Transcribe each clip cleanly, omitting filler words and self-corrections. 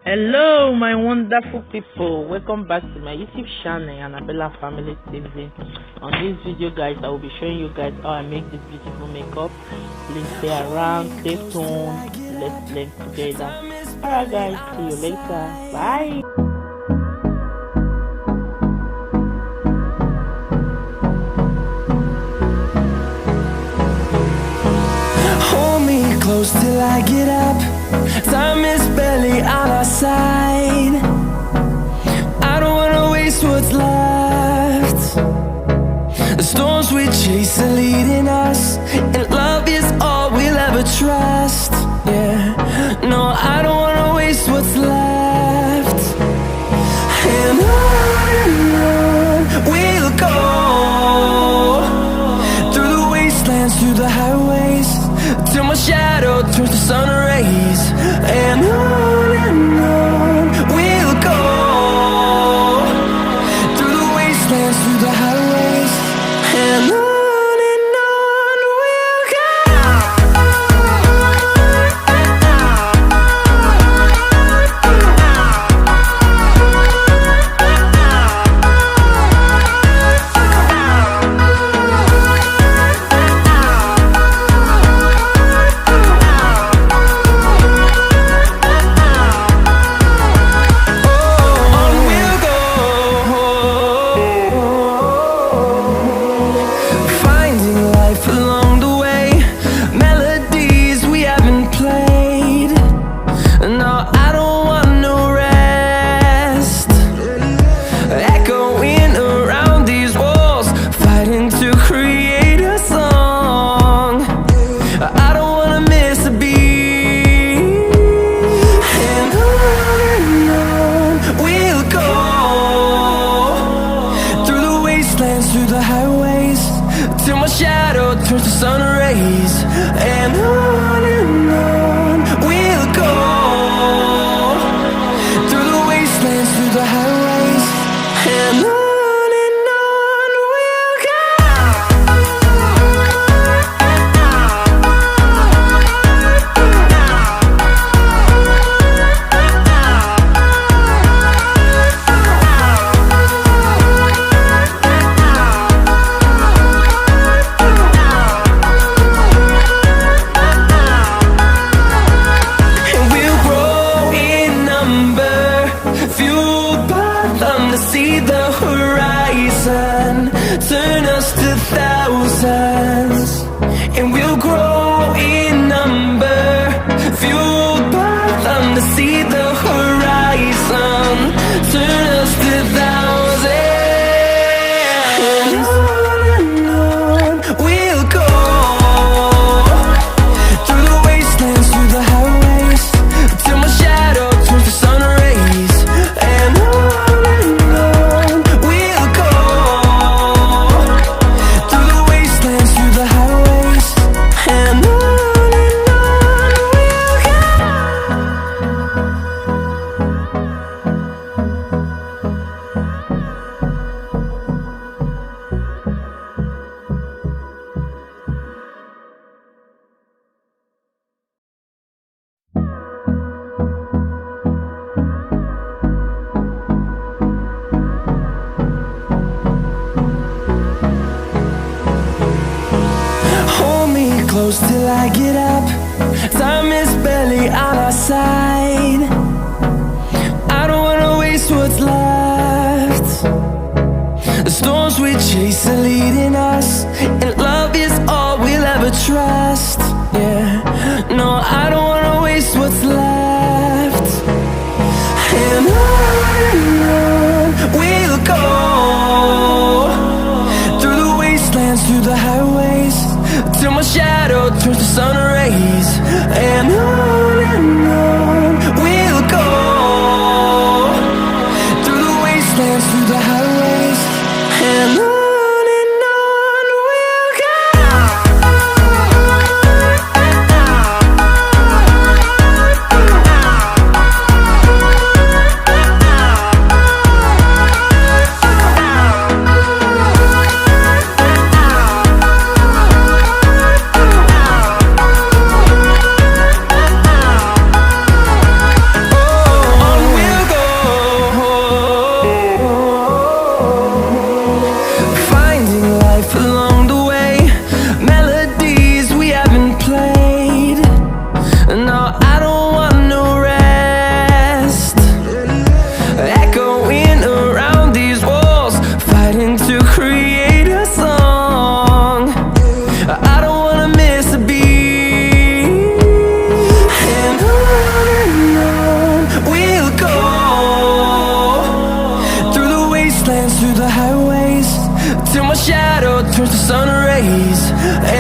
Hello, my wonderful people. Welcome back to my YouTube channel, Annabella Family TV. On this video, guys, I will be showing you guys how I make this beautiful makeup. Please stay around, stay tuned. Let's learn together. Alright, guys, see you later. Bye. Hold me close till I get up. Time is barely on our side. I don't wanna waste what's left. The storms we chase are leading us, and love is all we'll ever trust. Yeah, no, I don't wanna waste what's left. And on we'll go, through the wastelands, through the highways, till my shadow turns to sun rays. And on we'll go, through the wastelands, through the highways, and on we'll go. Through the highways, till my shadow turns to sun rays. And on we'll go, through the wastelands, through the highways, and on we'll go. See the horizon turn us to thousands, and we'll grow in number, fueled by them to see the horizon turn us to thousands. And on we'll go, through the wastelands, through the highways, till my shadow turns to sun rays. And on close till I get up. Time is barely on our side. I don't wanna waste what's left. The storms we chase are leading us, and love is all we'll ever trust. Yeah, no, I don't wanna waste what's left. And on we'll go, through the wastelands, through the highways, till my shadow turns to sun rays. And on we'll go, through the wastelands, through the highways, and on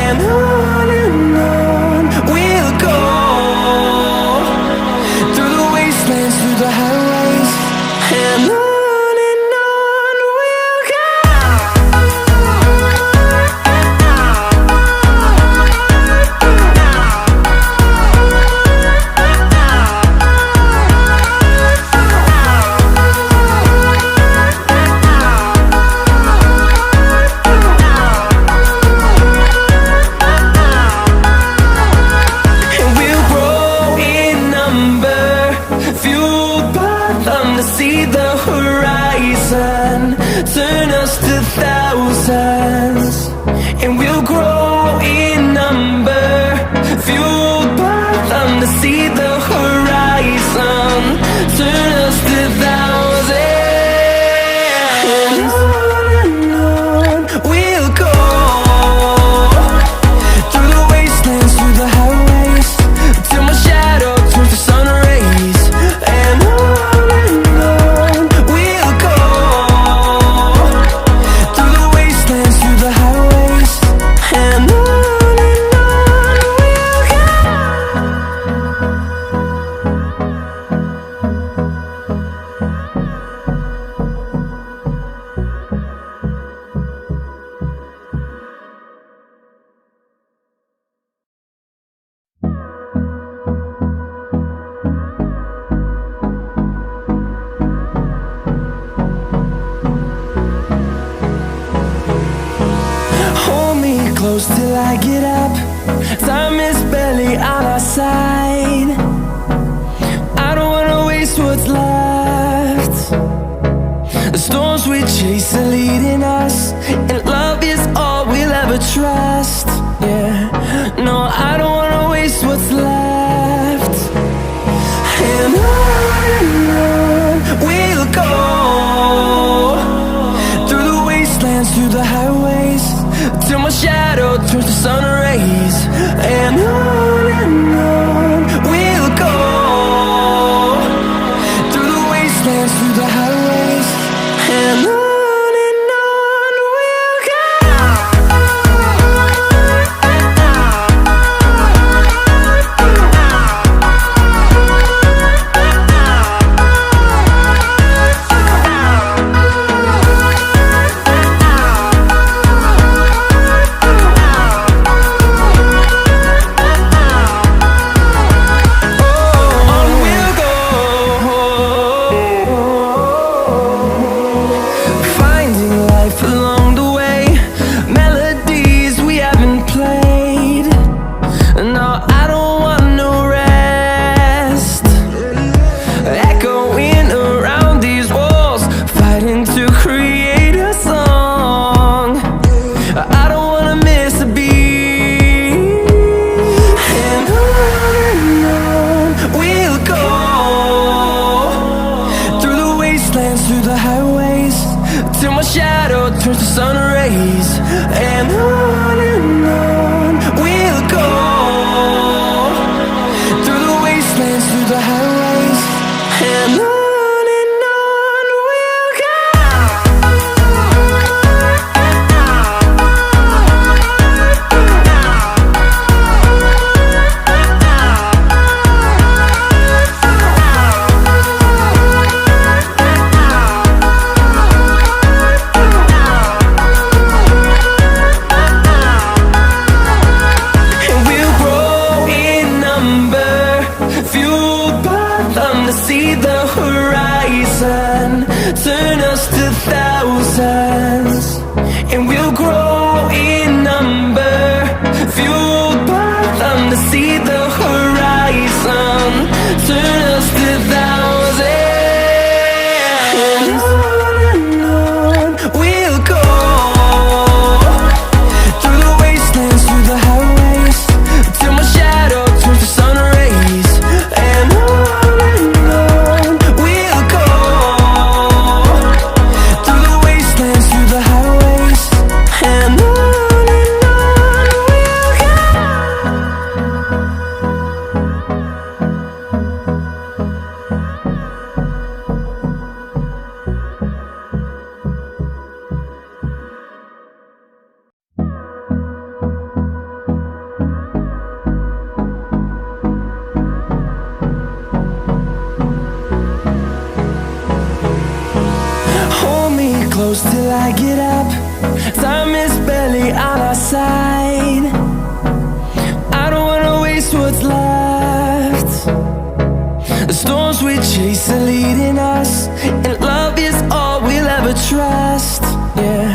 and on we'll go, through the wastelands, through the highways, and on we'll go. See the horizon, turn us to thousands, and we'll grow in number, fueled by them. To see the horizon, turn us to thousands, and on we'll go, through the wastelands, through the highways, till my shadow turns to sun rays, and on close till I get up. Time is barely on our side. I don't wanna waste what's left. The storms we chase are leading us, and love is all we'll ever trust. Yeah, no, I don't wanna waste what's left. And on we'll go, through the wastelands, through the highways, till my shadow turns to sun rays, and on we'll go, through the wastelands, through the highways, and on we'll go. Through the highways, till my shadow turns to sun rays, and on we'll go, through the wastelands, through the highways, and on we'll go. See the horizon, turn us to thousands, and we'll grow in number, fueled by them. To see the horizon, turn us to thousands, and on we'll go, through the wastelands, through the highways, till my shadow turns to sun rays, and on we'll go, through the wastelands, through the highways, and close till I get up. Time is barely on our side. I don't wanna waste what's left. The storms we chase are leading us, and love is all we'll ever trust. Yeah,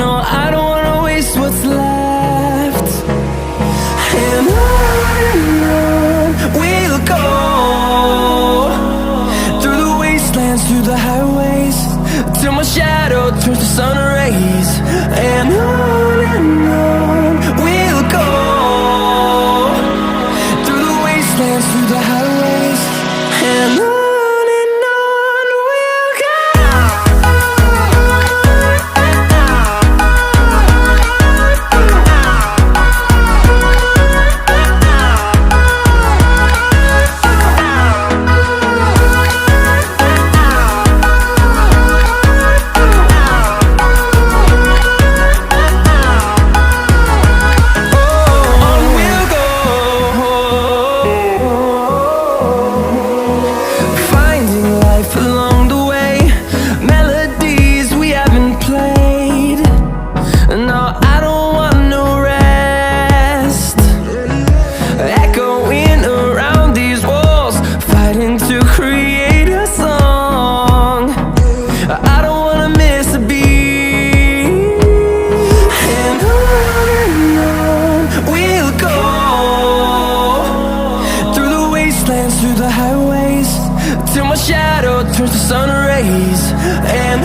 no, I don't wanna waste what's left. And on we'll go, through the wastelands, through the highways, till my shadow turns to sun rays. And on we'll go, through the wastelands, through the highways, and on we'll go. Through the highways, till my shadow turns to sun rays. And